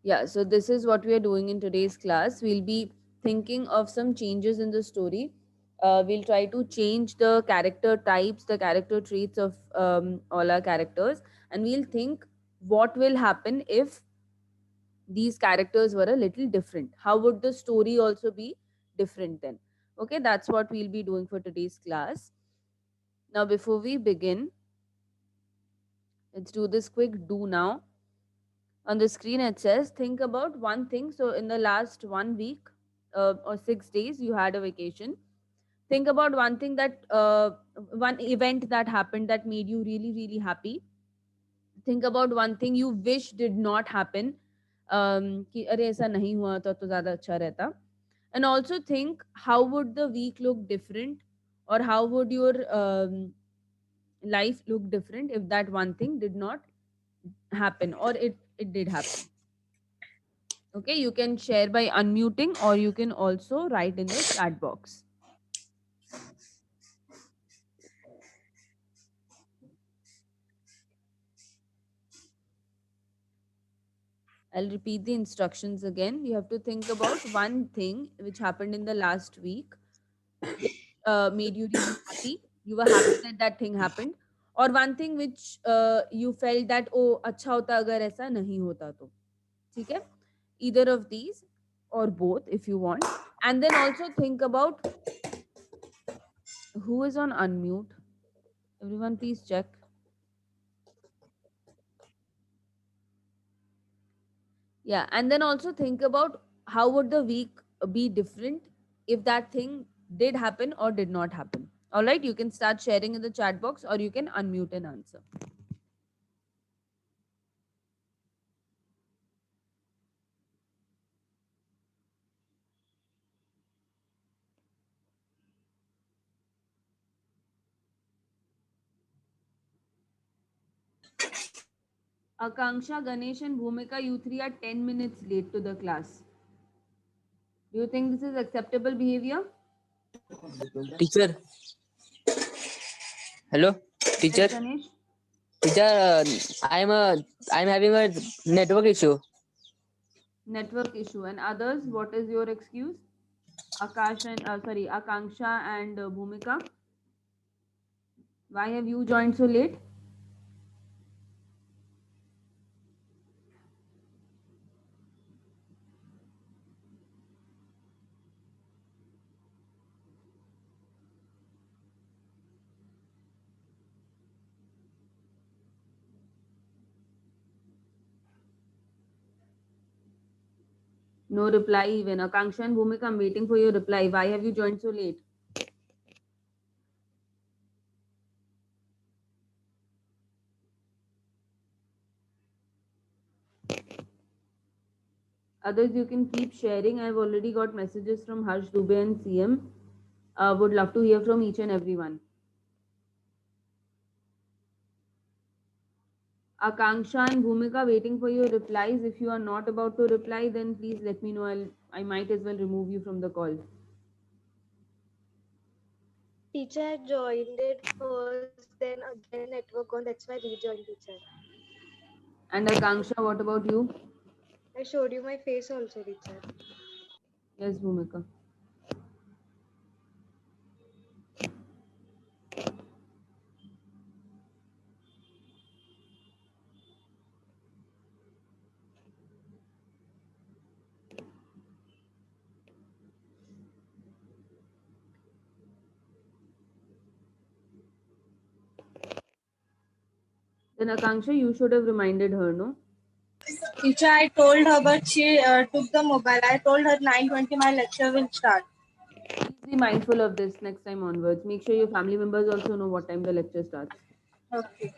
Yeah, so this is what we are doing in today's class. We'll be thinking of some changes in the story. We'll try to change the character types, the character traits of all our characters, and we'll think what will happen if these characters were a little different. How would the story also be different then? Okay, that's what we'll be doing for today's class. Now, before we begin, let's do this quick do now. On the screen it says think about one thing. So in the last 1 week or 6 days you had a vacation. Think about one thing that one event that happened that made you really really happy. Think about one thing you wish did not happen, कि अरे ऐसा नहीं हुआ तो ज़्यादा अच्छा रहता. And also think how would the week look different, or how would your life look different if that one thing did not happen, or it did happen. Okay, you can share by unmuting, or you can also write in the chat box. I'll repeat the instructions again. You have to think about one thing which happened in the last week, which made you really happy. You were happy that that thing happened. Or one thing which you felt that, oh, अच्छा होता अगर ऐसा नहीं होता तो. ठीक है? Either of these or both if you want. And then also think about who is on unmute. Everyone please check. Yeah, and then also think about how would the week be different if that thing did happen or did not happen. All right, you can start sharing in the chat box, or you can unmute and answer. Akanksha, Ganesh, and Bhumika, you three are 10 minutes late to the class. Do you think this is acceptable behavior? Teacher, hello, Yes, teacher. Ganesh. Teacher, I'm having a network issue. Network issue. And others, what is your excuse? Akash and Akanksha and Bhumika. Why have you joined so late? No reply even. Akanksha and Bhumika, I'm waiting for your reply. Why have you joined so late? Others, you can keep sharing. I've already got messages from Harsh Dubey and CM. Would love to hear from each and everyone. Akanksha and Bhumika, waiting for your replies. If you are not about to reply, then please let me know. I might as well remove you from the call. Teacher, I joined it first, then again network gone. That's why I rejoined, teacher. And Akanksha, what about you? I showed you my face also, teacher. Yes, Bhumika. Then Akanksha, you should have reminded her, no? Teacher, I told her, but she took the mobile. I told her 9:20 my lecture will start. Please be mindful of this next time onwards. Make sure your family members also know what time the lecture starts. Okay.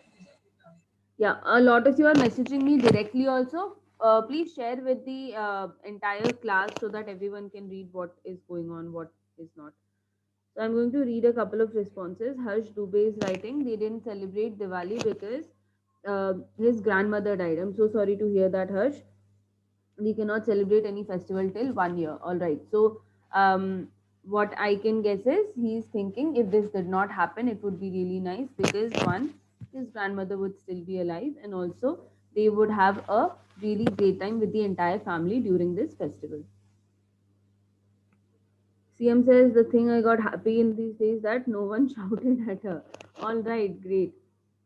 Yeah, a lot of you are messaging me directly also. Please share with the entire class so that everyone can read what is going on, what is not. So I'm going to read a couple of responses. Harsh Dubey is writing, they didn't celebrate Diwali because his grandmother died. I'm so sorry to hear that, Harsh. We cannot celebrate any festival till 1 year. All right. So what I can guess is he's thinking if this did not happen, it would be really nice because one, his grandmother would still be alive, and also they would have a really great time with the entire family during this festival. CM says the thing I got happy in these days that no one shouted at her. All right, great.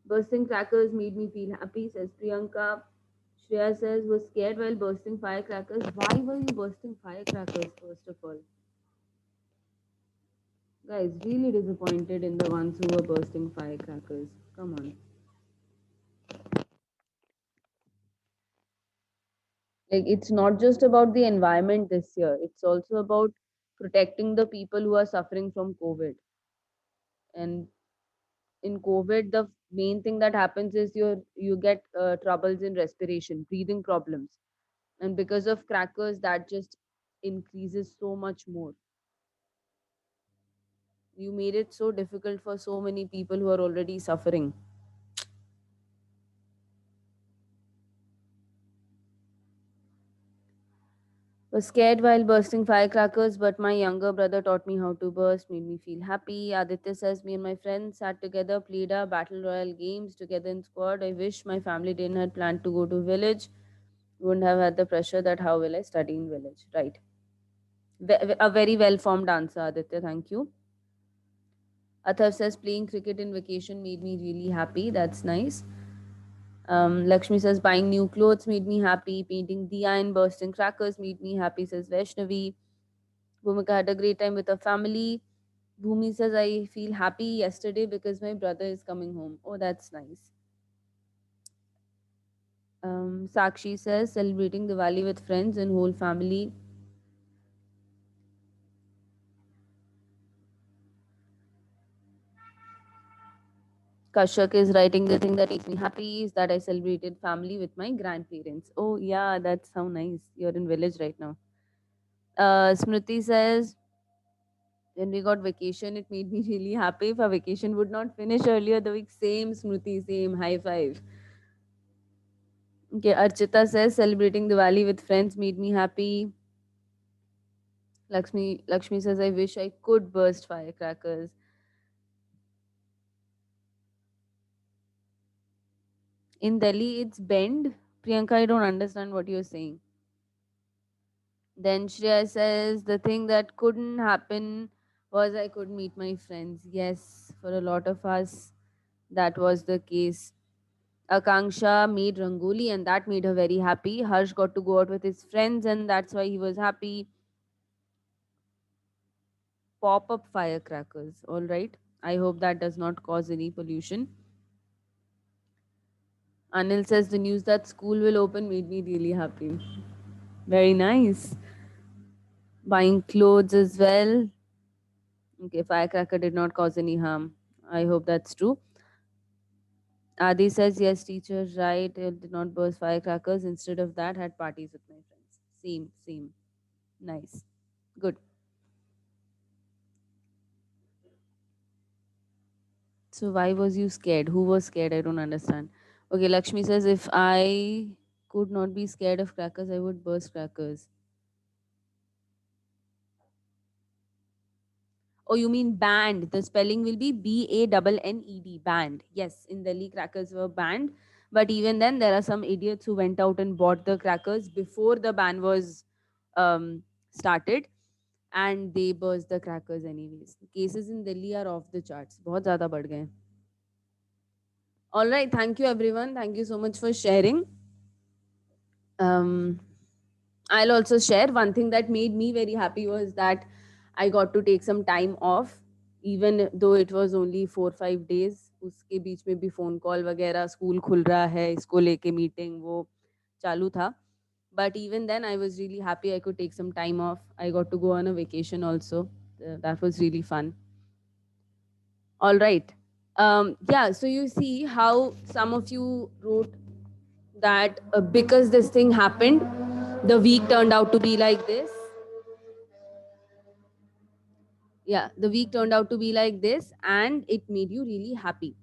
Bursting crackers made me feel happy, says Priyanka. Shreya says was scared while bursting firecrackers. Why were you bursting firecrackers first of all? Guys, really disappointed in the ones who were bursting firecrackers. Come on. Like it's not just about the environment this year, it's also about protecting the people who are suffering from COVID. And in COVID, the main thing that happens is you get troubles in respiration, breathing problems, and because of crackers, that just increases so much more. You made it so difficult for so many people who are already suffering. Was scared while bursting firecrackers, but my younger brother taught me how to burst, made me feel happy. Aditya says, me and my friends sat together, played our battle royale games together in squad. I wish my family didn't had planned to go to village. Wouldn't have had the pressure that how will I study in village. Right. A very well formed answer, Aditya. Thank you. Athav says, playing cricket in vacation made me really happy. That's nice. Lakshmi says, buying new clothes made me happy. Painting diya and bursting crackers made me happy, says Vaishnavi. Bhumika had a great time with her family. Bhumi says, I feel happy yesterday because my brother is coming home. Oh, that's nice. Sakshi says, celebrating Diwali with friends and whole family. Kashak is writing, the thing that makes me happy is that I celebrated family with my grandparents. Oh, yeah, that's how nice. You're in village right now. Smriti says, when we got vacation, it made me really happy. If our vacation would not finish earlier the week, same Smriti, same high five. Okay, Archita says celebrating Diwali with friends made me happy. Lakshmi says I wish I could burst firecrackers. In Delhi, it's bend. Priyanka, I don't understand what you're saying. Then Shreya says the thing that couldn't happen was I could meet my friends. Yes, for a lot of us, that was the case. Akanksha made Rangoli and that made her very happy. Harsh got to go out with his friends and that's why he was happy. Pop up firecrackers, alright. I hope that does not cause any pollution. Anil says the news that school will open made me really happy. Very nice. Buying clothes as well. Okay, firecracker did not cause any harm. I hope that's true. Adi says yes, teacher, right. I did not burst firecrackers. Instead of that, had parties with my friends. Same. Nice. Good. So why was you scared? Who was scared? I don't understand. Okay, Lakshmi says if I could not be scared of crackers, I would burst crackers. Oh, you mean banned. The spelling will be BANNED. Banned. Yes, in Delhi, crackers were banned. But even then, there are some idiots who went out and bought the crackers before the ban was started. And they burst the crackers anyways. Cases in Delhi are off the charts. बहुत ज़्यादा बढ़ गए. All right. Thank you, everyone. Thank you so much for sharing. Um, I'll also share one thing that made me very happy was that I got to take some time off, even though it was only 4-5 days. उसके बीच में भी phone call वगैरह school खुल रहा है इसको लेके meeting वो चालू था. But even then, I was really happy I could take some time off. I got to go on a vacation also. That was really fun. All right. Yeah, so you see how some of you wrote that because this thing happened, the week turned out to be like this. Yeah, the week turned out to be like this and it made you really happy.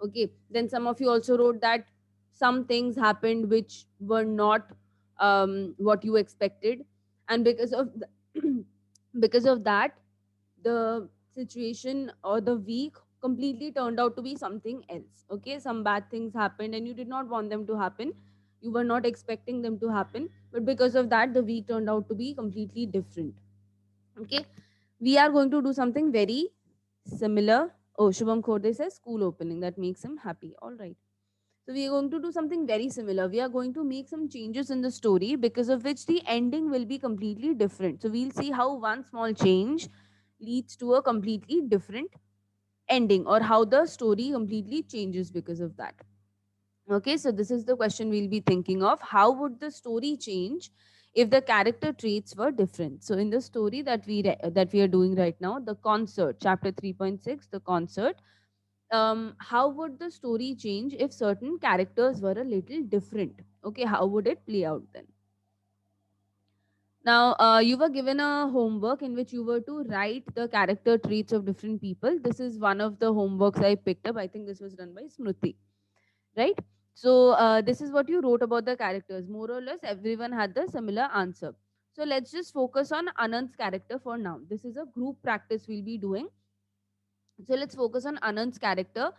Okay, then some of you also wrote that some things happened which were not what you expected, and because of that, the situation or the week completely turned out to be something else. Okay, some bad things happened and you did not want them to happen. you were not expecting them to happen, but because of that the week turned out to be completely different. Okay, we are going to do something very similar. Oh, Shubham Khorde says school opening, that makes him happy. All right, so we are going to do something very similar. We are going to make some changes in the story because of which the ending will be completely different. So we'll see how one small change leads to a completely different ending, or how the story completely changes because of that. Okay, so this is the question we'll be thinking of. How would the story change if the character traits were different? So in the story that that we are doing right now, the concert, chapter 3.6, the concert, how would the story change if certain characters were a little different? Okay, how would it play out then? Now, you were given a homework in which you were to write the character traits of different people. This is one of the homeworks I picked up. I think this was done by Smriti, right? So, this is what you wrote about the characters. More or less, everyone had the similar answer. So, let's just focus on Anand's character for now. This is a group practice we'll be doing. So let's focus on Anand's character.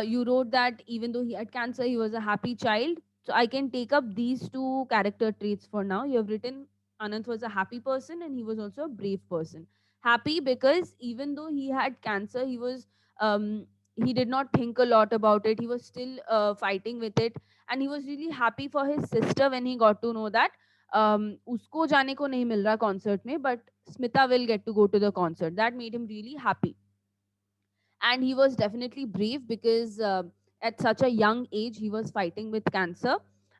You wrote that even though he had cancer, he was a happy child. So I can take up these two character traits for now. You have written Anand was a happy person and he was also a brave person. Happy because even though he had cancer, he did not think a lot about it. He was still fighting with it, and he was really happy for his sister when he got to know that उसको जाने को नहीं मिल रहा concert में, but Smita will get to go to the concert. That made him really happy. And he was definitely brave because at such a young age he was fighting with cancer,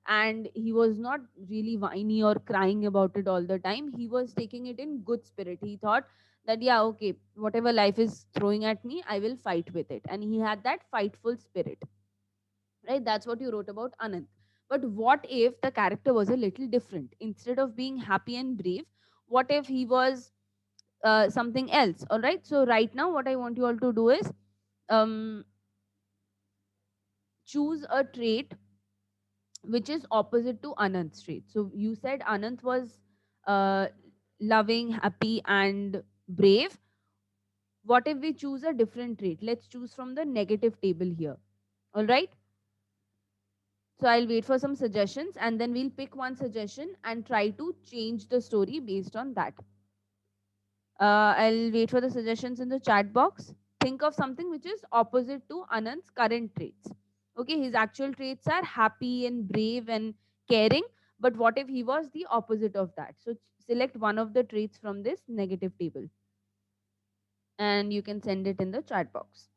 and he was not really whiny or crying about it all the time. He was taking it in good spirit. He thought that, yeah, okay, whatever life is throwing at me, I will fight with it, and he had that fightful spirit, right? That's what you wrote about Anand. But what if the character was a little different? Instead of being happy and brave, what if he was something else? All right, so right now what I want you all to do is um, choose a trait which is opposite to Anand's trait. So you said Anand was uh, loving, happy, and brave. What if we choose a different trait? Let's choose from the negative table here. All right. So I'll wait for some suggestions and then we'll pick one suggestion and try to change the story based on that. I'll wait for the suggestions in the chat box. Think of something which is opposite to Anand's current traits. Okay, his actual traits are happy and brave and caring. But what if he was the opposite of that? So select one of the traits from this negative table and you can send it in the chat box.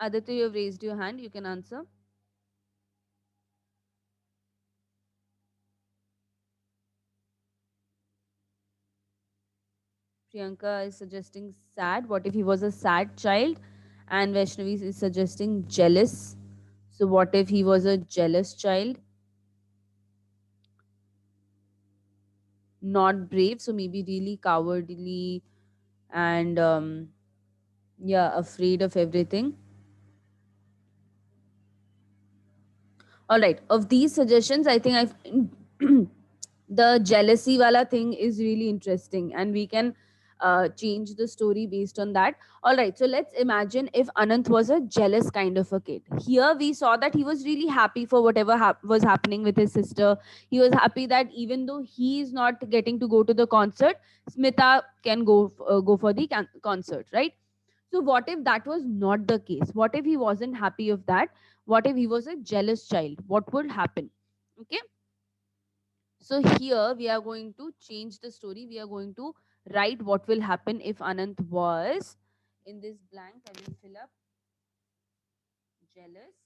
Aditya, you have raised your hand. You can answer. Priyanka is suggesting sad. What if he was a sad child? And Vaishnavi is suggesting jealous. So what if he was a jealous child? Not brave, so maybe really cowardly and yeah, afraid of everything. All right, of these suggestions, I think I've the jealousy wala thing is really interesting, and we can change the story based on that. All right, so let's imagine if Anant was a jealous kind of a kid. Here we saw that he was really happy for whatever was happening with his sister. He was happy that even though he is not getting to go to the concert, Smita can go for the concert, right? So what if that was not the case? What if he wasn't happy of that? What if he was a jealous child? What would happen? Okay, so here we are going to change the story. We are going to write what will happen if Anant was, in this blank I will fill up jealous.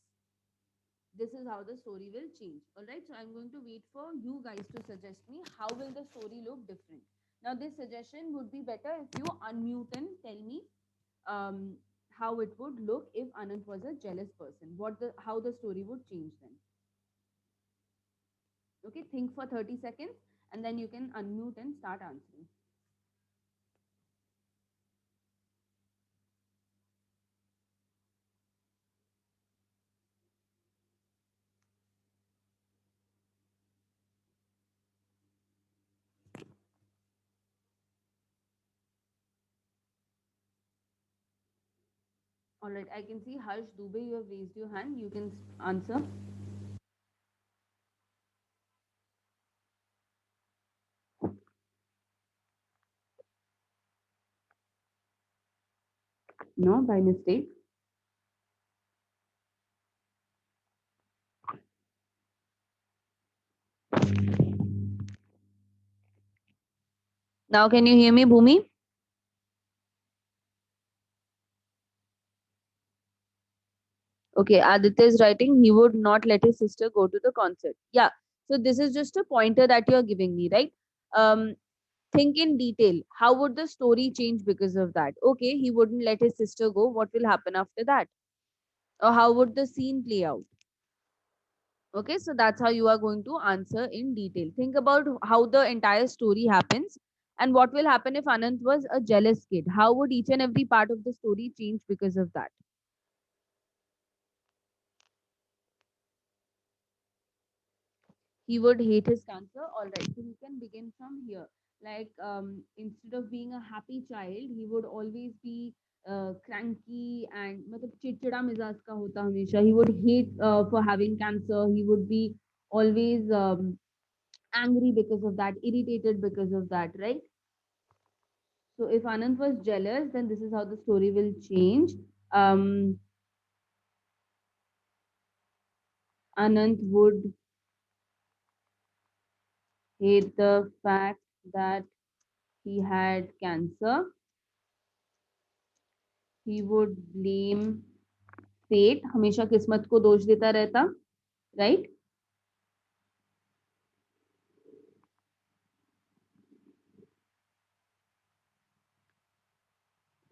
This is how the story will change. All right, so I'm going to wait for you guys to suggest me how will the story look different. Now this suggestion would be better if you unmute and tell me um, how it would look if Anant was a jealous person. How the story would change then. Okay, think for 30 seconds and then you can unmute and start answering. All right, I can see Harsh Dubey, you have raised your hand. You can answer. No, by mistake. Now, can you hear me, Bhumi? Okay, Aditya is writing, he would not let his sister go to the concert. Yeah, so this is just a pointer that you're giving me, right? Um, think in detail. How would the story change because of that? Okay, he wouldn't let his sister go. What will happen after that? Or how would the scene play out? Okay, so that's how you are going to answer in detail. Think about how the entire story happens and what will happen if Anant was a jealous kid. How would each and every part of the story change because of that? He would hate his cancer. All right, so we can begin from here. Like, instead of being a happy child, he would always be cranky and मतलब चिड़चिड़ा मिजाज का होता हमेशा. He would hate for having cancer. He would be always angry because of that, irritated because of that, right? So if Anand was jealous, then this is how the story will change. um Anand would hate the fact that he had cancer. He would blame fate. हमेशा किस्मत को दोष देता रहता, right?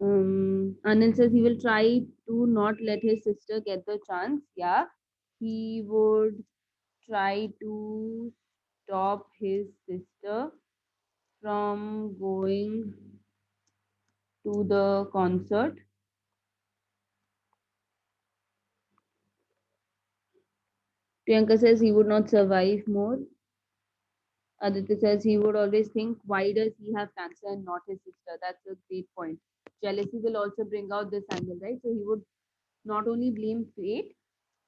Anil says he will try to not let his sister get the chance. Yeah, he would try to stop his sister from going to the concert. Priyanka says he would not survive more. Aditya says he would always think, why does he have cancer and not his sister? That's a great point. Jealousy will also bring out this angle, right? So he would not only blame fate,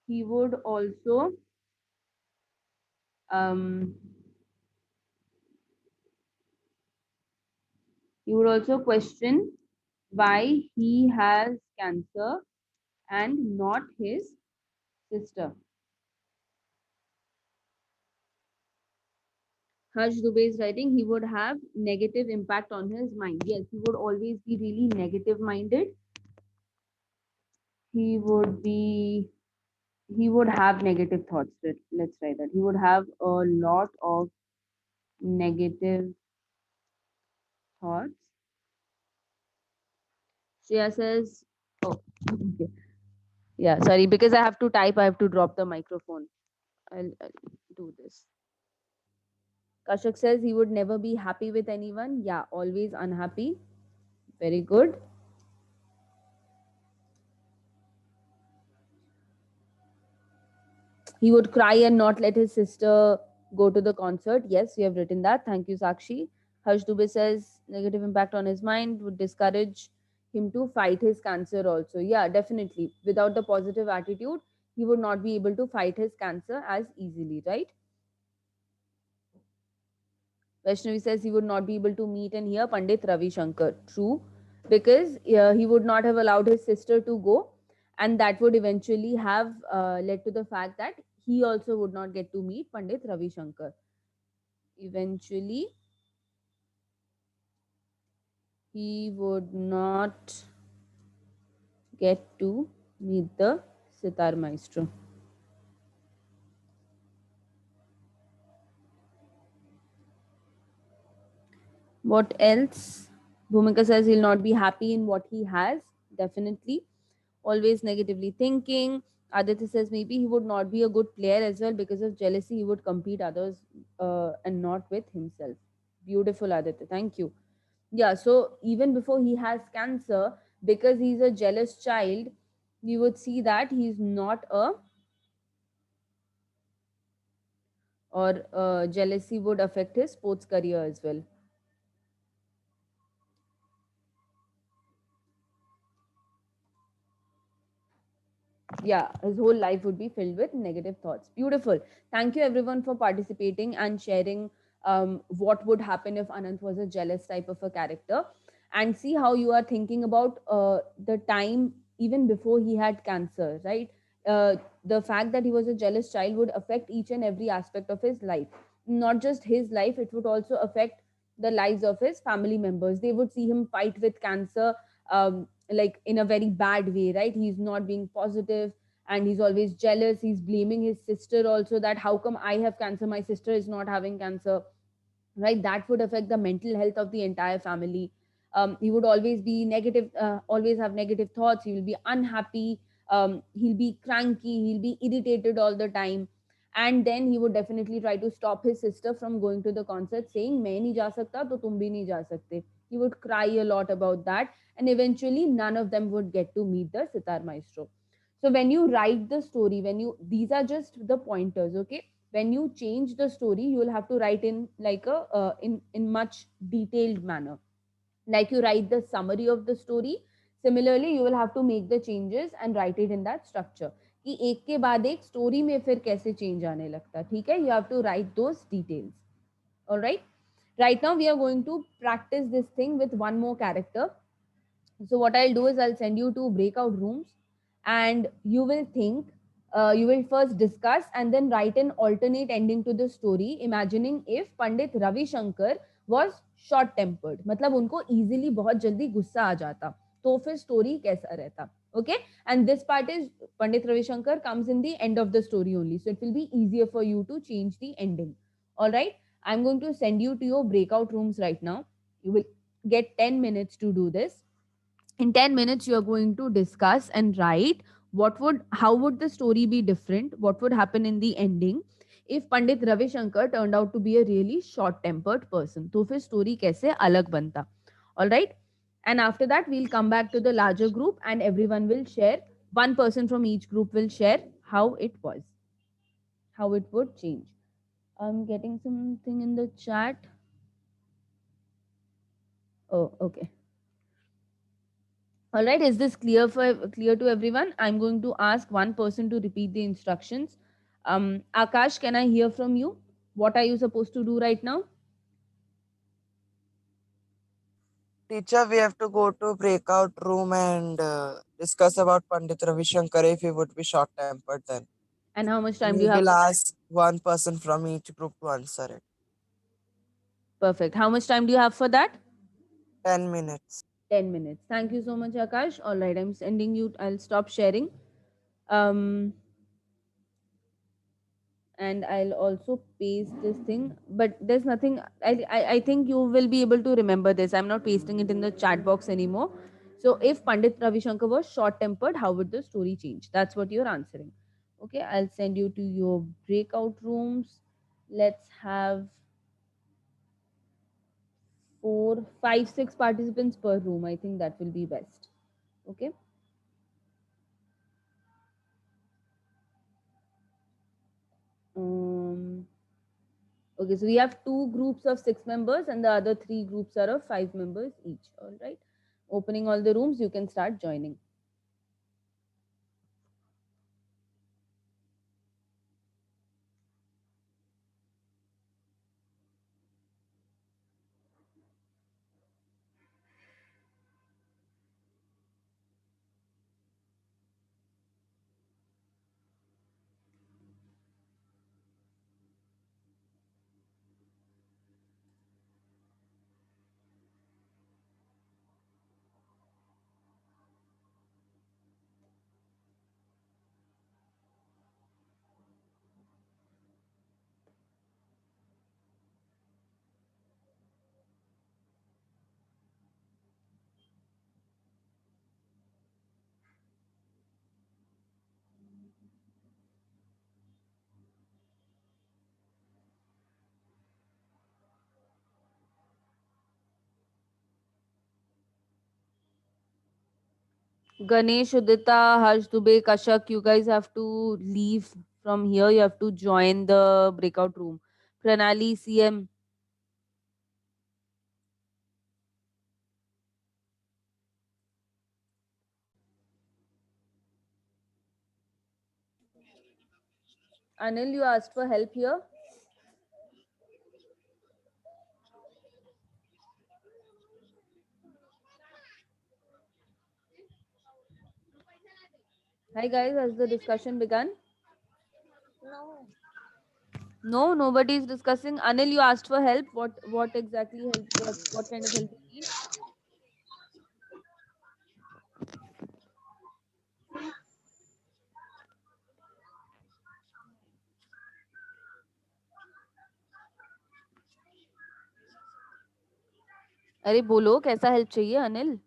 he would also um, question why he has cancer and not his sister. Harsh Dubey is writing, he would have negative impact on his mind. Yes, he would always be really negative minded. He would be, he would have negative thoughts. Let's try that. He would have a lot of negative thoughts. Shreya says, oh, okay. Yeah, sorry, because I have to type, I have to drop the microphone. I'll do this. Kashak says he would never be happy with anyone. Yeah, always unhappy. Very good. He would cry and not let his sister go to the concert. Yes, we have written that. Thank you, Sakshi. Harsh Dubey says negative impact on his mind would discourage him to fight his cancer also. Yeah, definitely. Without the positive attitude, he would not be able to fight his cancer as easily, right? Vaishnavi says he would not be able to meet and hear Pandit Ravi Shankar. True, because he would not have allowed his sister to go, and that would eventually have led to the fact that he also would not get to meet Pandit Ravi Shankar. Eventually, he would not get to meet the sitar maestro. What else? Bhumika says he'll not be happy in what he has. Definitely. Always negatively thinking. Aditya says maybe he would not be a good player as well because of jealousy. He would compete others and not with himself. Beautiful, Aditya. Thank you. Yeah, so even before he has cancer, because he's a jealous child, we would see that he's not a, or jealousy would affect his sports career as well. yeah, his whole life would be filled with negative thoughts. Beautiful. Thank you everyone for participating and sharing what would happen if Anant was a jealous type of a character, and see how you are thinking about the time even before he had cancer, right? The fact that he was a jealous child would affect each and every aspect of his life. Not just his life, it would also affect the lives of his family members. They would see him fight with cancer, like in a very bad way, right? He's not being positive, and he's always jealous. He's blaming his sister also, that how come I have cancer, my sister is not having cancer, right? That would affect the mental health of the entire family. He would always be negative, always have negative thoughts. He will be unhappy, he'll be cranky, he'll be irritated all the time. And then he would definitely try to stop his sister from going to the concert, saying मैं नहीं जा सकता तो तुम भी नहीं जा सकते. He would cry a lot about that, and eventually none of them would get to meet the sitar maestro. So when you write the story, when you, these are just the pointers, okay? When you change the story, you will have to write in like a in much detailed manner, like you write the summary of the story. Similarly, you will have to make the changes and write it in that structure, कि एक के बाद एक story में फिर कैसे change आने लगता, ठीक है? You have to write those details. All right. Right now we are going to practice this thing with one more character. So what I'll do is I'll send you to breakout rooms, and you will think, you will first discuss and then write an alternate ending to the story, imagining if Pandit Ravi Shankar was short tempered, मतलब उनको easily बहुत जल्दी गुस्सा आ जाता, तो फिर story कैसा रहता. Okay, and this part is Pandit Ravi Shankar comes in the end of the story only, so it will be easier for you to change the ending. All right, I'm going to send you to your breakout rooms right now. You will get 10 minutes to do this. In 10 minutes you are going to discuss and write what would, how would the story be different, what would happen in the ending if Pandit Ravi Shankar turned out to be a really short tempered person, तो फिर story कैसे अलग बनता. All right, and after that we'll come back to the larger group and everyone will share, one person from each group will share how it was, how it would change. I'm getting something in the chat. Oh, okay. All right, is this clear to everyone? I'm going to ask one person to repeat the instructions. Akash, can I hear from you? What are you supposed to do right now? Teacher, we have to go to breakout room and discuss about Pandit Ravi Shankar if he would be short-tempered then. And how much time do We you have? will ask one person from each group to answer it. Perfect. How much time do you have for that? 10 minutes. 10 minutes. Thank you so much, Akash. All right, I'm sending you. I'll stop sharing. Um, and I'll also paste this thing. But there's nothing. I think you will be able to remember this. I'm not pasting it in the chat box anymore. So if Pandit Ravi Shankar was short tempered, how would the story change? That's what you're answering. Okay, I'll send you to your breakout rooms. Let's have 4, 5, 6 participants per room. I think that will be best. Okay. Um, Okay, so we have 2 groups of 6 members and the other 3 groups are of 5 members each. All right. Opening all the rooms, you can start joining. Ganesh, Udita, Harsh, Dubey, Kashak, you guys have to leave from here. You have to join the breakout room. Pranali, CM. Anil, you asked for help here. Hi guys, has the discussion begun? No. No, nobody is discussing. Anil, you asked for help. What exactly help? What kind of help you need? अरे बोलो कैसा help चाहिए Anil?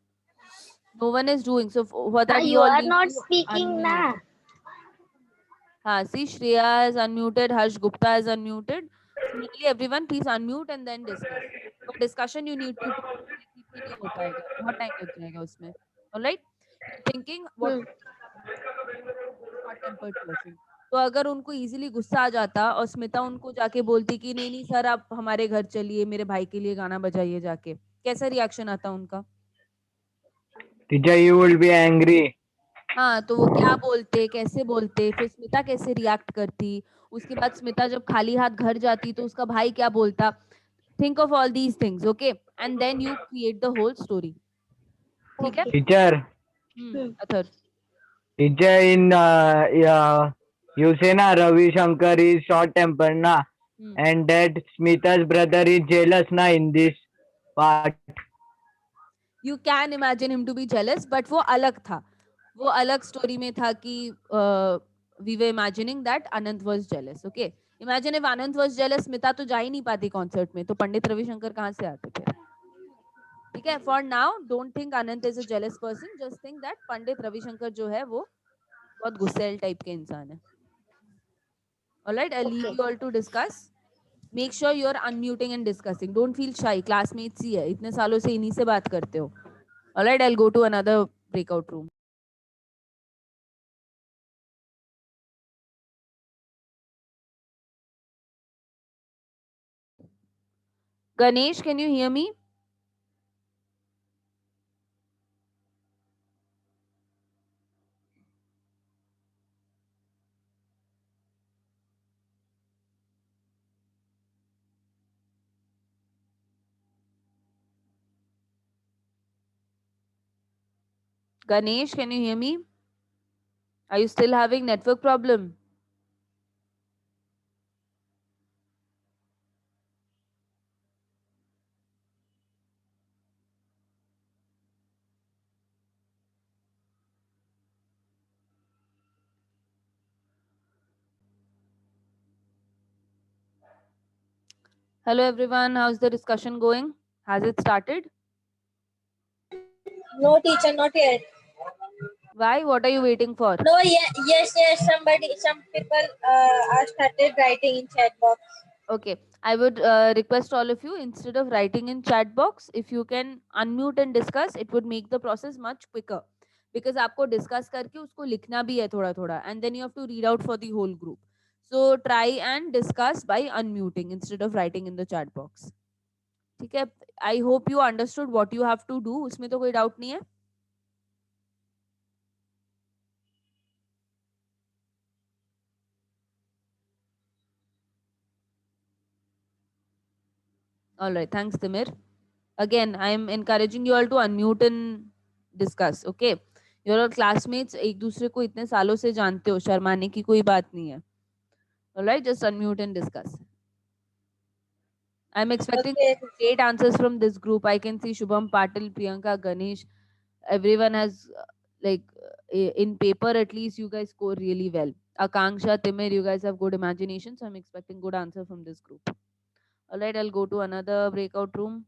No one is doing. So what Ah, that you you all are need not to speaking unmute. na. See, Shreya is unmuted. Harsh Gupta is unmuted. Similarly, everyone please unmute and then discuss. For discussion, you need to talk. Directly पे नहीं हो पाएगा. बहुत time लग जाएगा उसमें. All right? You're thinking what Hmm. short tempered person. तो अगर उनको इजीली गुस्सा आ जाता और स्मिता उनको जाके बोलती कि नहीं नहीं सर आप हमारे घर चलिए मेरे भाई के लिए गाना बजाइए जाके कैसा रिएक्शन आता उनका Teacher, you will be angry. हाँ तो वो क्या बोलते कैसे बोलते फिर स्मिता कैसे रिएक्ट करती उसके बाद स्मिता जब खाली हाथ घर जाती तो उसका भाई क्या बोलता think of all these things okay and then you create the whole story ठीक है Okay. Teacher, Hmm. Other teacher in you say na Ravi Shankar is short tempered na, and that Smita's brother is jealous na in this part. You can imagine him to be jealous but वो अलग था वो अलग स्टोरी में था कि we were imagining that Anant was jealous okay imagine if Anant was jealous Smita तो जा ही नहीं पाती कॉन्सर्ट में तो पंडित रविशंकर कहाँ से आते थे ठीक है for now don't think Anant is a jealous person just think that Pandit Ravishankar जो है वो बहुत गुस्सेल टाइप के इंसान है alright I leave Okay. You all to discuss make sure you are unmuting and discussing don't feel shy classmates ही है इतने सालों से इन्हीं से बात करते हो alright I will go to another breakout room Ganesh, can you hear me? Ganesh, can you hear me? Are you still having network problem? Hello everyone, how's the discussion going? Has it started? No, teacher, not yet. Why? What are you waiting for? No, yes. Some people are started writing in chat box. Okay, I would request all of you instead of writing in chat box, if you can unmute and discuss, it would make the process much quicker. Because आपको discuss करके उसको लिखना भी है थोड़ा थोड़ा and then you have to read out for the whole group. So try and discuss by unmuting instead of writing in the chat box. ठीक है? I hope you understood what you have to do. उसमें तो कोई doubt नहीं है? All right, thanks, Timir. Again, I am encouraging you all to unmute and discuss. Okay, you're all classmates. एक दूसरे को इतने सालों से जानते हो, शर्माने की कोई बात नहीं है. All right, just unmute and discuss. I'm expecting Okay. great answers from this group. I can see Shubham, Patil, Priyanka, Ganesh. Everyone has in paper at least you guys score really well. Akanksha, Timir, you guys have good imagination, so I'm expecting good answer from this group. All right, I'll go to another breakout room.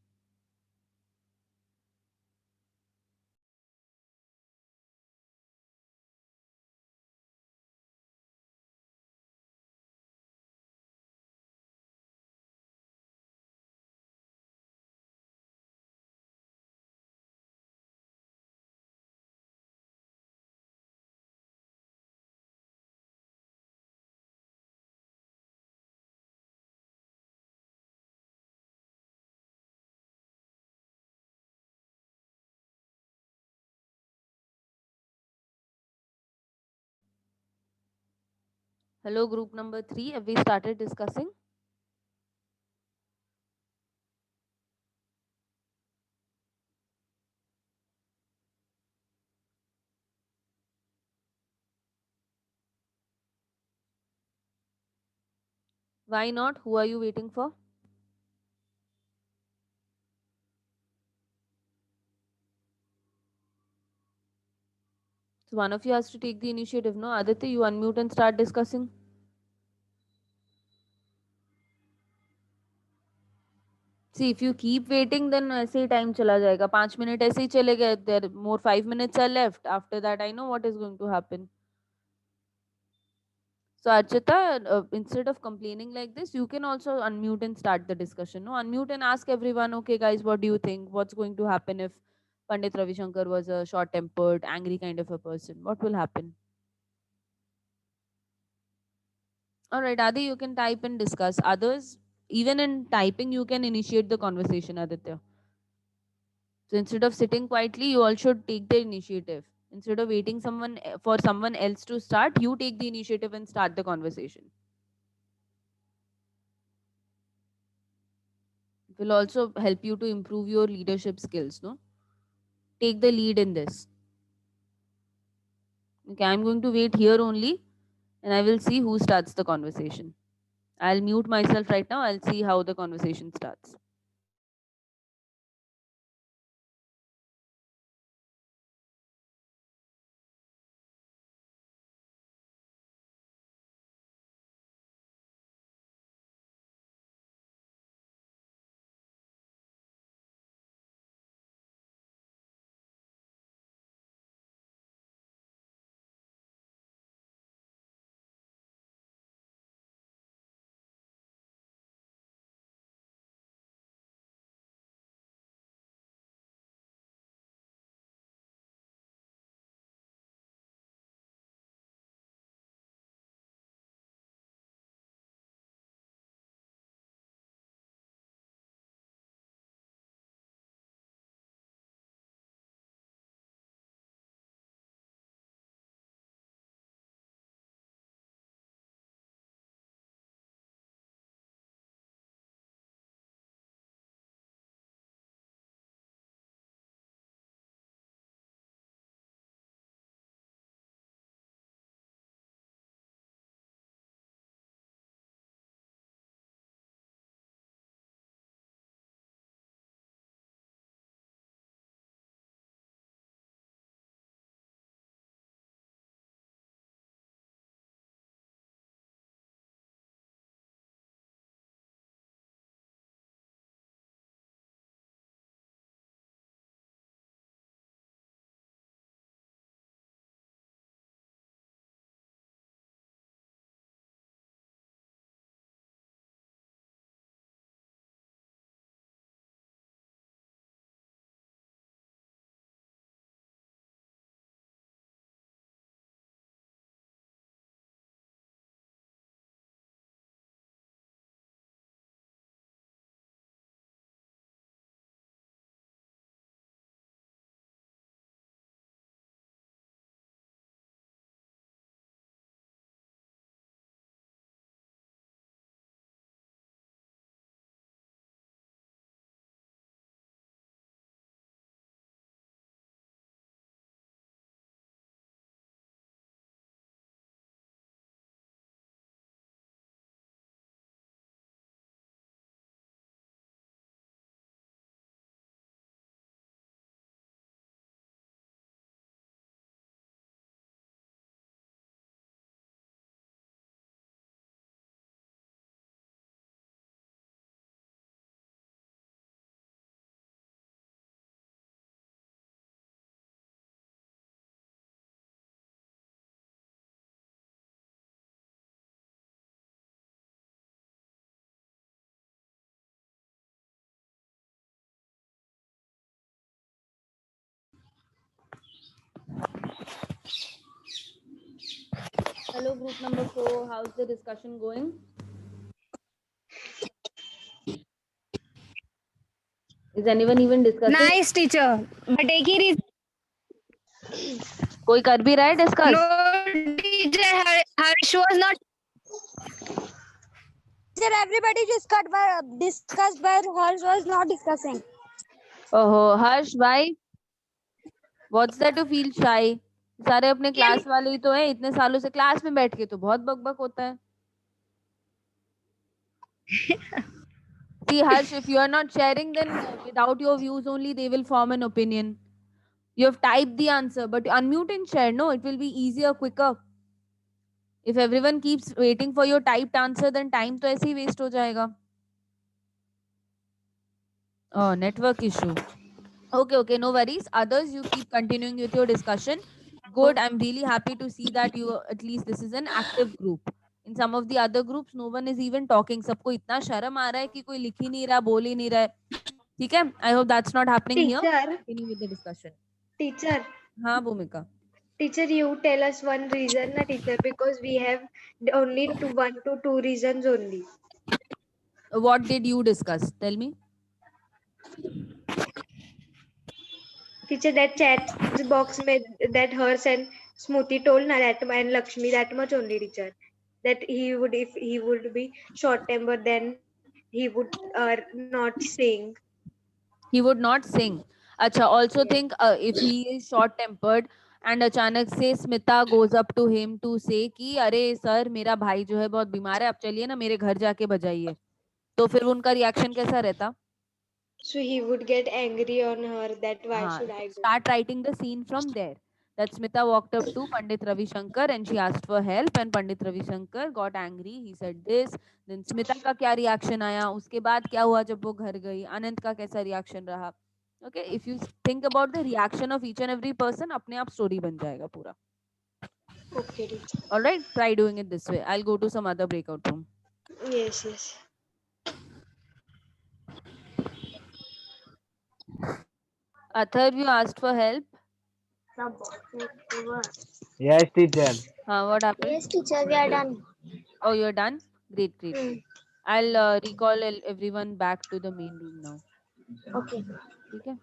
Hello, group number 3. Have we started discussing? Why not? Who are you waiting for? So one of you has to take the initiative, no? Aditya, you unmute and start discussing. See, if you keep waiting, then ऐसे ही time चला जाएगा. 5 minutes ऐसे ही चले गए. There more 5 minutes are left. After that, I know what is going to happen. So Archita, instead of complaining like this, you can also unmute and start the discussion. No, unmute and ask everyone, okay, guys, what do you think? What's going to happen if Pandit Ravi Shankar was a short-tempered, angry kind of a person? What will happen? All right, Adi, you can type and discuss. Others, even in typing, you can initiate the conversation, Aditya. So instead of sitting quietly, you all should take the initiative. Instead of waiting for someone else to start, you take the initiative and start the conversation. It will also help you to improve your leadership skills, no? Take the lead in this. Okay, I'm going to wait here only and I will see who starts the conversation. I'll mute myself right now. I'll see how the conversation starts. Hello, group number 4. How's the discussion going? Is anyone even discussing? Nice teacher. But एक ही reason. कोई कर भी रहा है discuss? No teacher, Harsh was not. Teacher, everybody discussed, but Harsh was not discussing. Oh, Harsh, why? What's that to feel shy? सारे अपने class वाले ही तो हैं, इतने सालों से क्लास में बैठ के तो बहुत बकबक होता है. See, Harsh, if you are not sharing, then without your views only, they will form an opinion. You have typed the answer, but unmute and share. No, it will be easier, quicker. If everyone keeps waiting for your typed answer, then time तो ऐसे ही waste हो जाएगा. Oh, network issue. Okay, no worries. Others, you keep continuing with your discussion. Good. I'm really happy to see that you at least this is an active group. In some of the other groups, no one is even talking. सबको इतना शर्म आ रहा है कि कोई लिख ही नहीं रहा, बोल ही नहीं रहा है. ठीक है? I hope that's not happening here. Teacher, Continue with the discussion. teacher, हाँ, भूमिका. teacher, you tell us one reason, na teacher, because we have only 1 to 2 reasons only. What did you discuss? Tell me. Teacher, that chat box made that hers and Smoothie told na that and Lakshmi that much only, teacher. That he would, if he would be short tempered, then he would not sing. He would not sing. Acha, also Yes. think if he is short tempered and अचानक से Smita goes up to him to say कि अरे sir मेरा भाई जो है बहुत बीमार है, आप चलिए ना मेरे घर जाके बजाइए, तो फिर उनका रिएक्शन कैसा रहता? So he would get angry on her that why हाँ, should so I go? start writing the scene from there. That Smita walked up to Pandit Ravi Shankar and she asked for help and Pandit Ravi Shankar got angry. He said this. Then Smita का क्या reaction आया? उसके बाद क्या हुआ जब वो घर गई? आनंद का कैसा reaction रहा? Okay, if you think about the reaction of each and every person, अपने आप story बन जाएगा पूरा. Okay, teacher. All right, try doing it this way. I'll go to some other breakout room. Yes, yes. Athar, you asked for help. Yes, teacher. What happened? Yes, teacher, we are done. Oh, you're done? Great, great. Hmm. I'll recall everyone back to the main room now. Okay. ठीक है?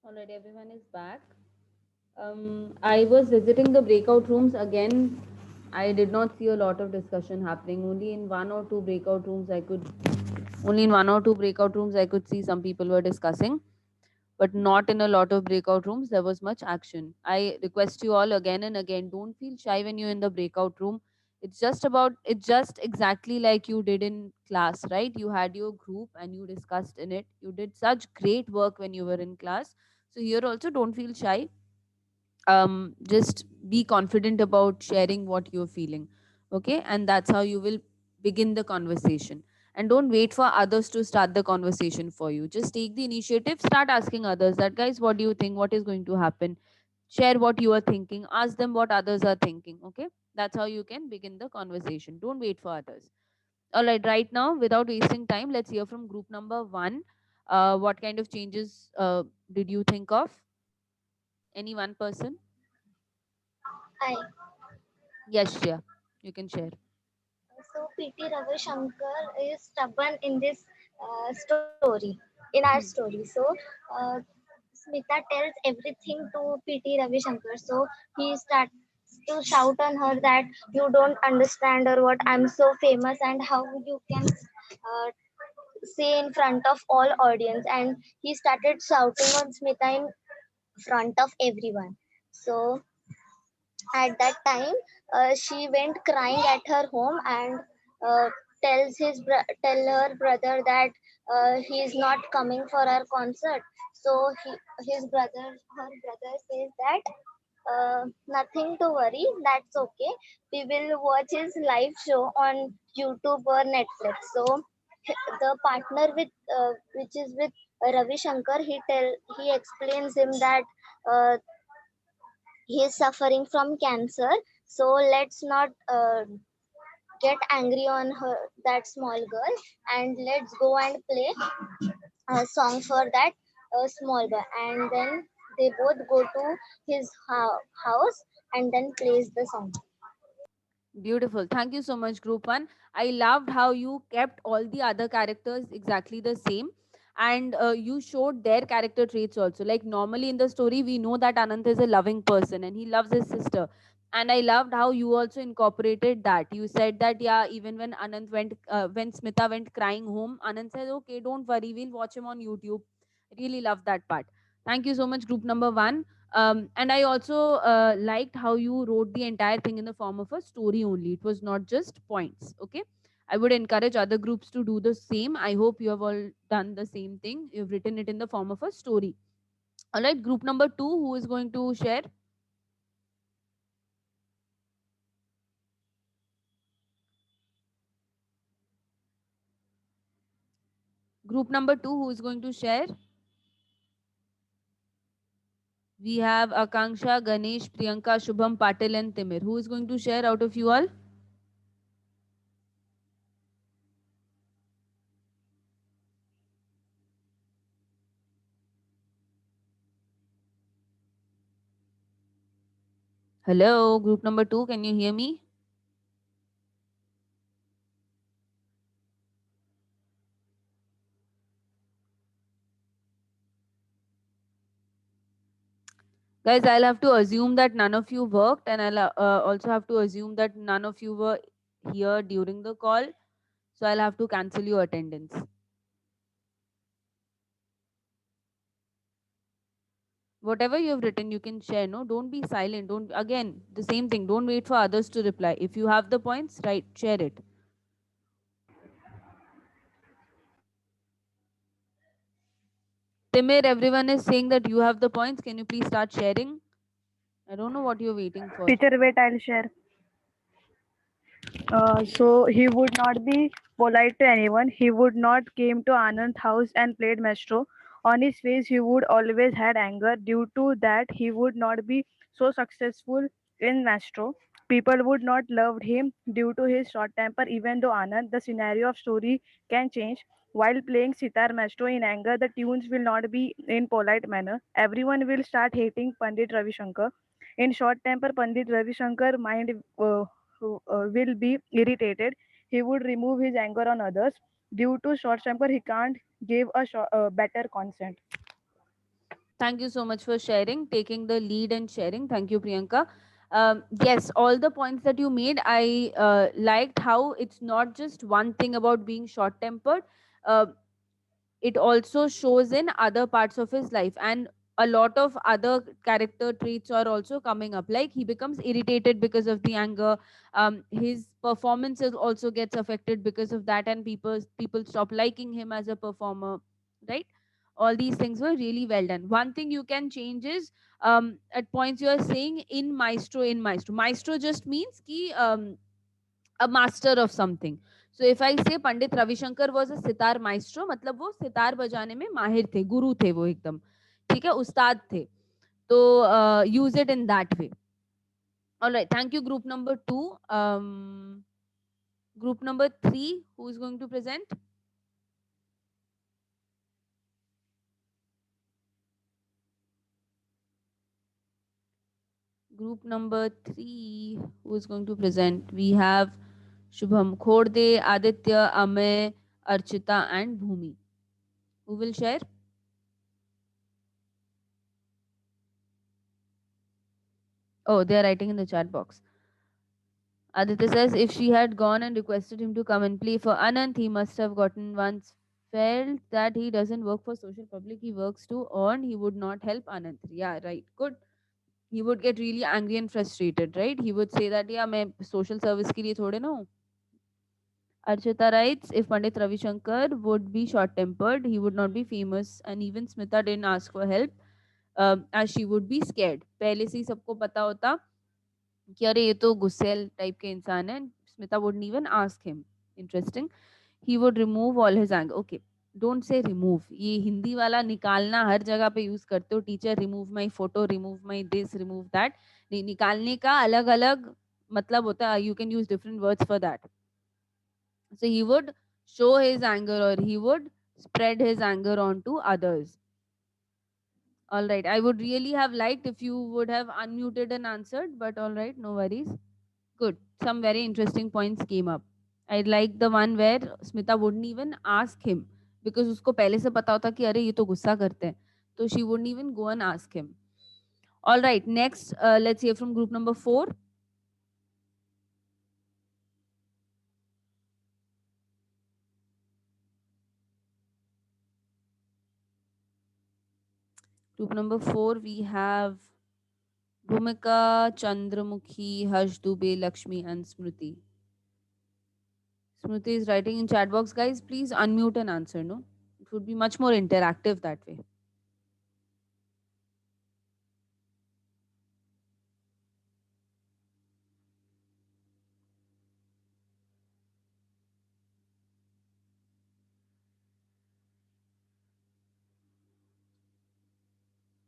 Alright, everyone is back. I was visiting the breakout rooms again. I did not see a lot of discussion happening. Only in one or two breakout rooms I could see some people were discussing, but not in a lot of breakout rooms. There was much action. I request you all again and again, don't feel shy when you're in the breakout room. It's just exactly like you did in class, right? You had your group and you discussed in it. You did such great work when you were in class. So here also, don't feel shy. Just be confident about sharing what you're feeling. Okay, and that's how you will begin the conversation. And don't wait for others to start the conversation for you. Just take the initiative, start asking others that, guys, what do you think, what is going to happen? Share what you are thinking, ask them what others are thinking. Okay, that's how you can begin the conversation. Don't wait for others. All right, right now, without wasting time, let's hear from group number 1. What kind of changes did you think of? Any one person? I Yes, Shreya, you can share. so P.T. Ravi Shankar is stubborn in this story, in our Hmm. story. So uh, Smita tells everything to P.T. Ravi Shankar. So he starts to shout on her that you don't understand or what, I'm so famous and how you can say in front of all audience. And he started shouting on Smita in front of everyone. So at that time, she went crying at her home and uh, tell her brother that he is not coming for her concert. So her brother says that nothing to worry, that's okay. We will watch his live show on YouTube or Netflix. So the partner which is with Ravi Shankar, he explains him that uh, he is suffering from cancer. So let's not get angry on her, that small girl, and let's go and play a song for that small boy. And then they both go to his house and then plays the song. Beautiful. Thank you so much, Group 1. I loved how you kept all the other characters exactly the same, and you showed their character traits also. Like, normally in the story, we know that Anant is a loving person and he loves his sister. And I loved how you also incorporated that. You said that, yeah, even when Smita went crying home, Anant said, okay, don't worry, we'll watch him on YouTube. Really love that part. Thank you so much, Group number 1. And I also liked how you wrote the entire thing in the form of a story only. It was not just points. Okay, I would encourage other groups to do the same. I hope you have all done the same thing. You've written it in the form of a story. All right, group number 2, who is going to share? Group number 2, who is going to share? We have Akanksha, Ganesh, Priyanka, Shubham, Patil, and Timir. Who is going to share out of you all? Hello, group number 2, can you hear me? Guys, I'll have to assume that none of you worked, and I'll also have to assume that none of you were here during the call. So I'll have to cancel your attendance. Whatever you have written, you can share. No, don't be silent. Don't, again, the same thing. Don't wait for others to reply. If you have the points, right, share it. Timir, everyone is saying that you have the points. Can you please start sharing? I don't know what you're waiting for. Teacher, wait, I'll share. So he would not be polite to anyone. He would not came to Anand's house and played maestro. On his face, he would always had anger. Due to that, he would not be so successful in maestro. People would not love him due to his short temper. Even though Anand, the scenario of story can change. While playing sitar maestro in anger, the tunes will not be in polite manner. Everyone will start hating Pandit Ravi Shankar. In short temper, Pandit Ravi Shankar mind will be irritated. He would remove his anger on others. Due to short temper, he can't give a better consent. Thank you so much for sharing, taking the lead and sharing. Thank you, Priyanka. Yes, all the points that you made, I liked how it's not just one thing about being short tempered. Uh, it also shows in other parts of his life, and a lot of other character traits are also coming up, like he becomes irritated because of the anger. His performances also gets affected because of that, and people stop liking him as a performer, right? All these things were really well done. One thing you can change is, at points you are saying in maestro just means ki a master of something. So if I say Pandit Ravishankar was a sitar maestro, मतलब वो सितार बजाने में माहिर थे, गुरु थे वो एकदम, ठीक है, उस्ताद थे. तो use it in that way. All right, thank you, group number 2. Group number 3, who is going to present? Group number 3, who is going to present? We have Shubham Khorde, Aditya, Amay, Archita, and Bhumi. Who will share? Oh, they are writing in the chat box. Aditya says if she had gone and requested him to come and play for Anant, he must have gotten once felt that he doesn't work for social public, he works to earn, he would not help Anant. Yeah, right. Good. He would get really angry and frustrated, right? He would say that, yeah, मैं social service के लिए थोड़े ना हूँ. Archita writes, if Pandit Ravi Shankar would be short tempered, he would not be famous, and even Smita didn't ask for help, as she would be scared. पहले से ही सबको पता होता कि अरे ये तो गुस्सेल टाइप के इंसान है. Smita wouldn't even ask him. Interesting. He would remove all his anger. Okay, don't say remove, ये हिंदी वाला निकालना हर जगह पे यूज करते हो. Teacher remove my photo, remove my this, remove that. नहीं, निकालने का अलग अलग मतलब होता है. You can use different words for that. So he would show his anger, or he would spread his anger onto others. All right. I would really have liked if you would have unmuted and answered, but all right, no worries. Good. Some very interesting points came up. I like the one where Smita wouldn't even ask him, because उसको पहले से पता होता कि अरे ये तो गुस्सा करते हैं. So she wouldn't even go and ask him. All right. Next, let's hear from group number 4. Group number 4, we have Bhumika, Chandramukhi, Harsh Dubey, Lakshmi, and Smriti. Smriti is writing in chat box. Guys, please unmute and answer, no? It would be much more interactive that way.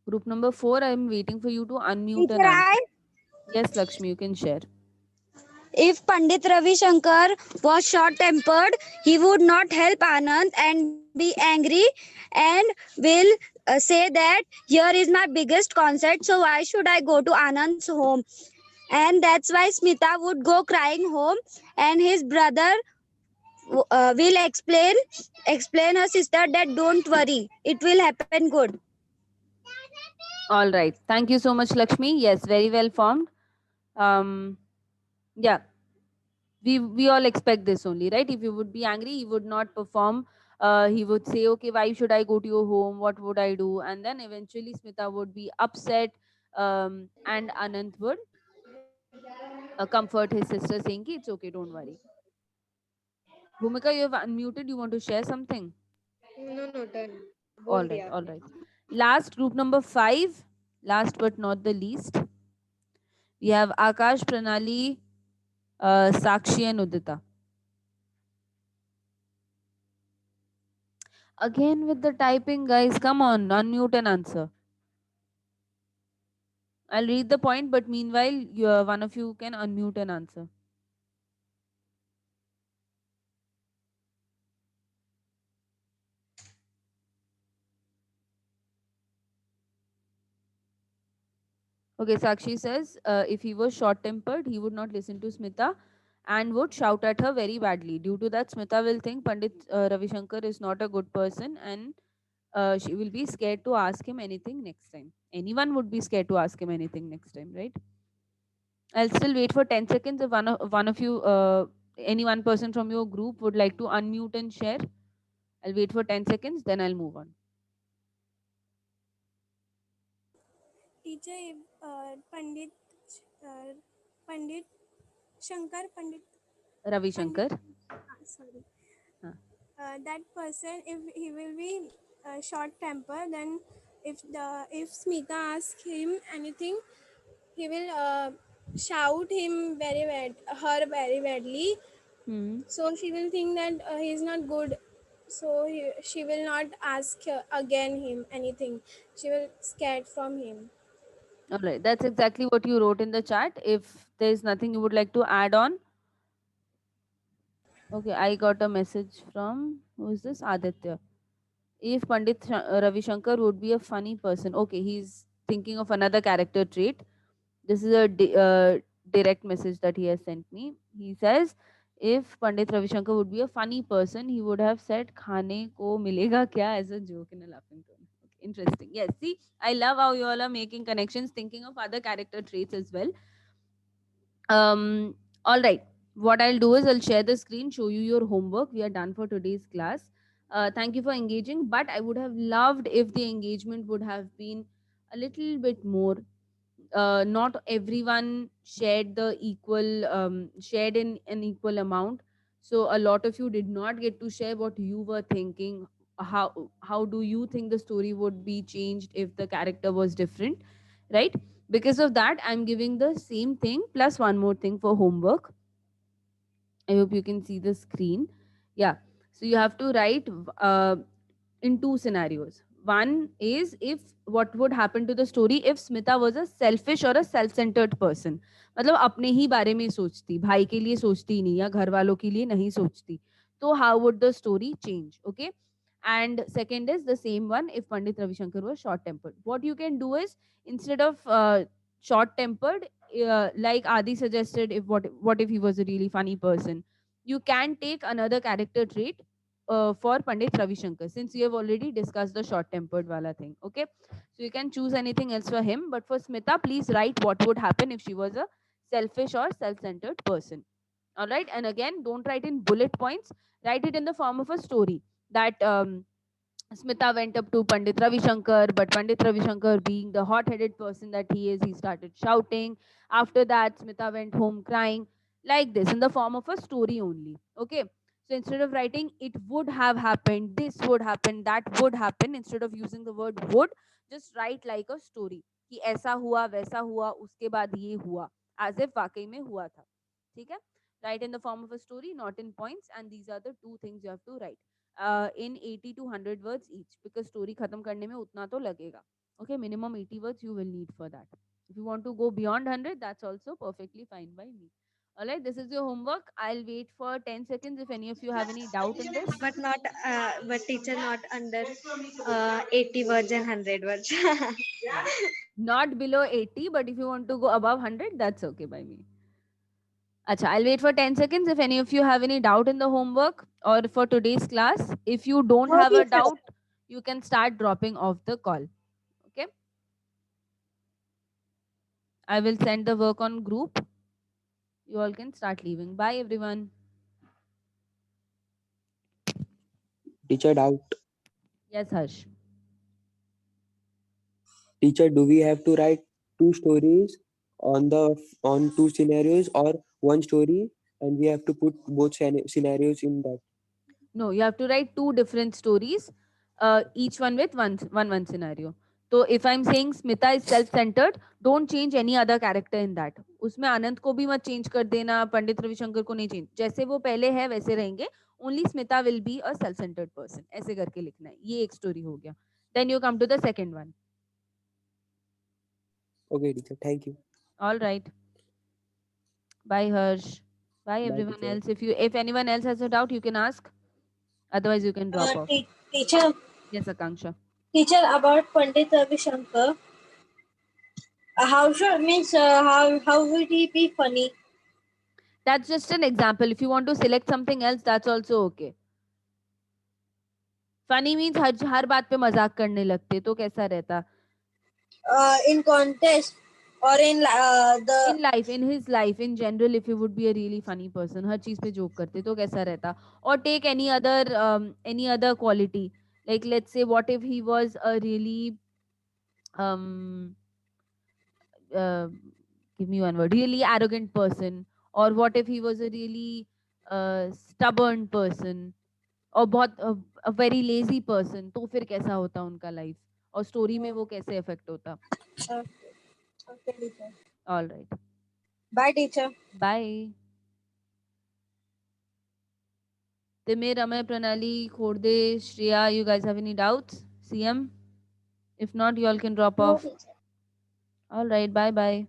Group number 4, I am waiting for you to unmute and Teacher, answer. Yes, Lakshmi, you can share. if Pandit Ravi Shankar was short tempered, he would not help Anand and be angry and will say that here is my biggest concert, so why should I go to Anand's home? And that's why Smita would go crying home, and his brother will explain her sister that don't worry, it will happen good. All right. Thank you so much, Lakshmi. Yes, very well formed. Yeah, we all expect this only, right? If you would be angry, he would not perform. He would say, okay, why should I go to your home? What would I do? And then eventually Smita would be upset, and Anant would comfort his sister, saying, ki, it's okay, don't worry. Bhumika, you have unmuted. You want to share something? No, done. All बोल right, दिया all आपने. right. Last, group number 5. Last but not the least, we have Akash, Pranali, Sakshi, and Udita. Again with the typing, guys. Come on, unmute and answer. I'll read the point, but meanwhile, one of you can unmute and answer. Okay, Sakshi says if he was short tempered, he would not listen to Smita and would shout at her very badly. Due to that, Smita will think Pandit Ravi Shankar is not a good person, and she will be scared to ask him anything next time. Anyone would be scared to ask him anything next time, right? I'll still wait for 10 seconds if one of you, any one person from your group would like to unmute and share. I'll wait for 10 seconds, then I'll move on. Teacher, if uh, Pandit Shankar, Ravi Pandit, Shankar. sorry, Huh. that person, if he will be short temper, then if Smita asks him anything, he will shout him her very badly. Hmm. So she will think that he is not good. So she will not ask again him anything. She will scared from him. All right, that's exactly what you wrote in the chat. If there's nothing you would like to add on, okay, I got a message from, who is this? Aditya. If Ravi Shankar would be a funny person, okay, he's thinking of another character trait. This is a direct message that he has sent me. He says, if Pandit Ravi Shankar would be a funny person, he would have said, "Khane ko milega kya?" as a joke in a laughing tone. Okay, interesting. Yes, see, I love how you all are making connections, thinking of other character traits as well. All right, what I'll do is I'll share the screen, show you your homework. We are done for today's class. Thank you for engaging, but I would have loved if the engagement would have been a little bit more. Not everyone shared the equal, shared in an equal amount, so a lot of you did not get to share what you were thinking. How do you think the story would be changed if the character was different, right? Because of that, I'm giving the same thing plus one more thing for homework. I hope you can see the screen. Yeah, so you have to write uh, in two scenarios. One is, if what would happen to the story if Smita was a selfish or a self-centered person. मतलब अपने ही बारे में सोचती, भाई के लिए सोचती ही नहीं या घर वालों के लिए नहीं सोचती, तो how would the story change? Okay. And second is the same one, if Pandit Ravi Shankar was short tempered. What you can do is, instead of short tempered, like Adi suggested, if what if he was a really funny person, you can take another character trait for Pandit Ravi Shankar, since we have already discussed the short tempered wala thing. Okay, so you can choose anything else for him, but for Smita, please write what would happen if she was a selfish or self centered person. All right, and again, don't write in bullet points, write it in the form of a story that Smita went up to Pandit Ravi Shankar, but Pandit Ravi Shankar, being the hot headed person that he is, he started shouting. After that, Smita went home crying, like this, in the form of a story only. Okay. So instead of writing, it would have happened, this would happen, that would happen, instead of using the word would, just write like a story. कि ऐसा हुआ, वैसा हुआ, उसके बाद ये हुआ, as if वाकई में हुआ था. ठीक है? Write in the form of a story, not in points, and these are the two things you have to write. In 80 to 100 words each, because story खत्म करने में उतना तो लगेगा. Okay, minimum 80 words you will need for that. If you want to go beyond 100, that's also perfectly fine by me. All right, this is your homework. I'll wait for 10 seconds if any of you have any doubt in this. But teacher, not under 80 words and 100 words. Not below 80, but if you want to go above 100, that's okay by me. Acha, I'll wait for 10 seconds if any of you have any doubt in the homework or for today's class. If you don't have a doubt, you can start dropping off the call. Okay. I will send the work on group. You all can start leaving. Bye, everyone. Teacher, doubt. Yes, Harsh. Teacher, do we have to write two stories on two scenarios, or one story, and we have to put both scenarios in that? No, you have to write two different stories, each one with one scenario. So if I'm saying Smita is self-centered, don't change any other character in that. उसमें आनंद को भी मत change कर देना, पंडित रविशंकर को नहीं change. जैसे वो पहले है वैसे रहेंगे. Only Smita will be a self-centered person. ऐसे करके लिखना है. ये एक story हो गया. Then you come to the second one. Okay, teacher. Thank you. All right. Bye, Harsh. Bye, Bye, everyone teacher. else. If anyone else has a doubt, you can ask. Otherwise, you can drop off. Teacher, Yes, Akanksha. teacher, about Pandit Ravi Shankar, how should means how would he be funny? That's just an example. If you want to select something else, that's also okay. Funny means हर बात पे मजाक करने लगते, तो कैसा रहता? In contest or in the in life, in his life in general, if you would be a really funny person, हर चीज पे जोक करते, तो कैसा रहता? और take any other quality, like let's say what if he was a really um give me one word, really arrogant person, or what if he was a really stubborn person, और बहुत a very lazy person, तो फिर कैसा होता उनका life, और story में वो कैसे इफेक्ट होता? okay, okay, teacher. All right, Bye, teacher. Bye. Timir, Amay, Pranali, Khorde, Shreya, you guys have any doubts? CM? If not, you all can drop No off. teacher. All right, bye bye.